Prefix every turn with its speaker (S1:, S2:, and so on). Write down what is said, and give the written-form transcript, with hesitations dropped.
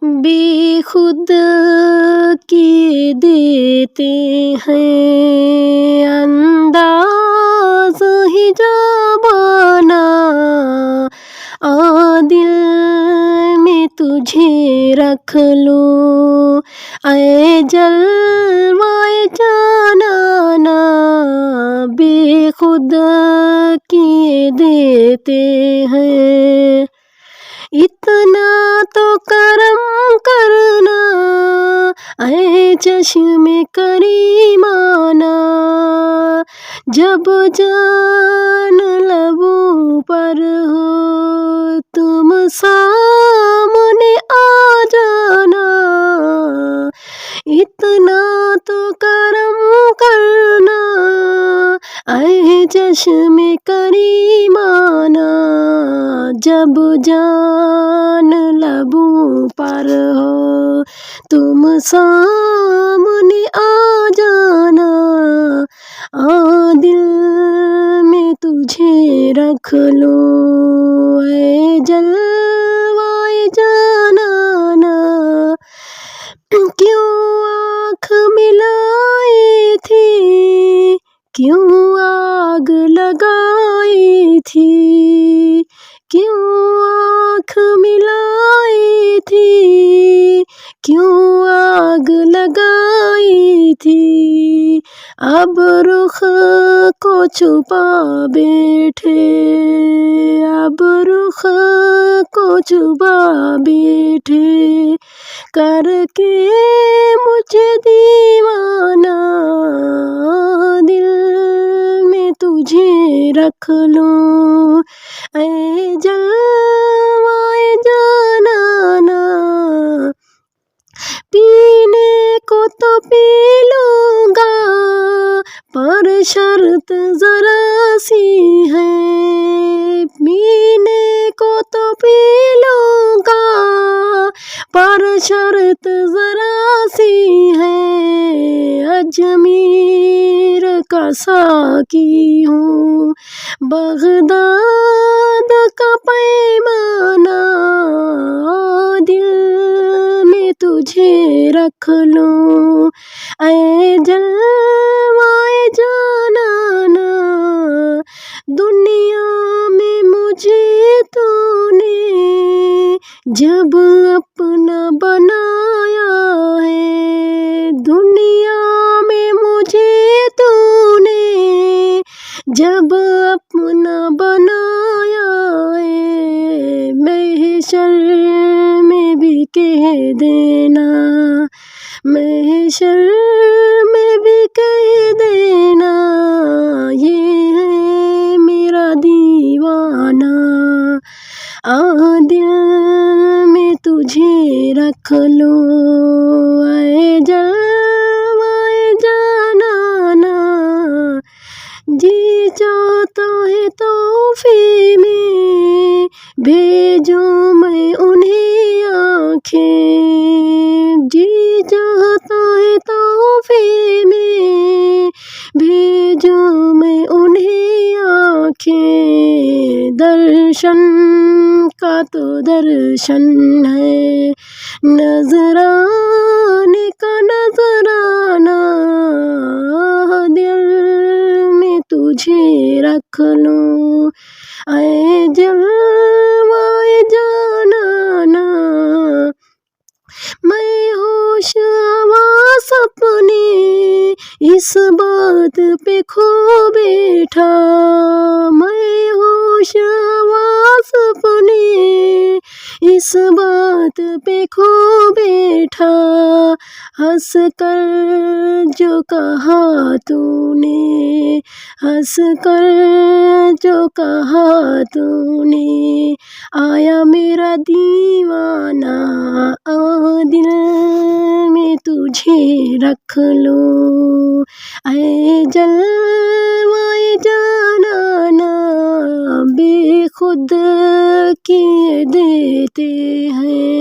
S1: बेखुद किए देते हैं अंदाज़ हिजाबाना, दिल में तुझे रख लूं ऐ जलवाए जानाना। बेखुद किए देते हैं, इतना तो करम करना ऐ चश्मे करीमाना। जब जान लबों पर हो तुम सामने आ जाना, इतना तो करम करना ऐ चश्मे करीमाना। जब जान लबों पर हो तुम सामने आ जाना, दिल में तुझे रख लूं ऐ जलवाए जानाना। क्यों आँख मिलाई थी, क्यों आग लगाई थी, क्यों आँख मिलाई थी, क्यों आग लगाई थी। अब रुख को छुपा बैठे, अब रुख को छुपा बैठे करके मुझे दीवाना। दिल में तुझे रख लूं ऐ जलवाए जानाना। पीने को तो पी लूँगा पर शर्त ज़रा सी है, पीने को तो पी लूँगा पर शर्त ज़रा सी है। अजमेर का साकी हूँ, बगदाद का पैमाना। दिल में तुझे रख लूं ऐ जलवाए जानाना। दुनिया में मुझे तूने जब अपना बनाया है, दुनिया में मुझे तूने जब अपना बनाया है। महशर में भी कह देना, महशर में भी कह देना, ये है मेरा दीवाना। दिल में तुझे रख लूं ऐ जलवाए जानाना। जी चाहता है तोहफे में भेजूं मैं उन्हें आँखें, जी चाहता है तोहफे में भेजूं मैं उन्हें आँखें। दर्शन का तो दर्शन है, नजराने का नजराना। दिल में तुझे रख लूं ऐ जलवाए जानाना। मैं होश हवास अपने इस बात पे खो बैठा, मैं होश हवास अपने इस बात पे खो बैठा। हंस कर जो कहा तूने, हंस कर जो कहा तूने, आया मेरा दीवाना। दिल में तुझे रख लूं ऐ जलवाए जानाना। बेखुद किए देते हैं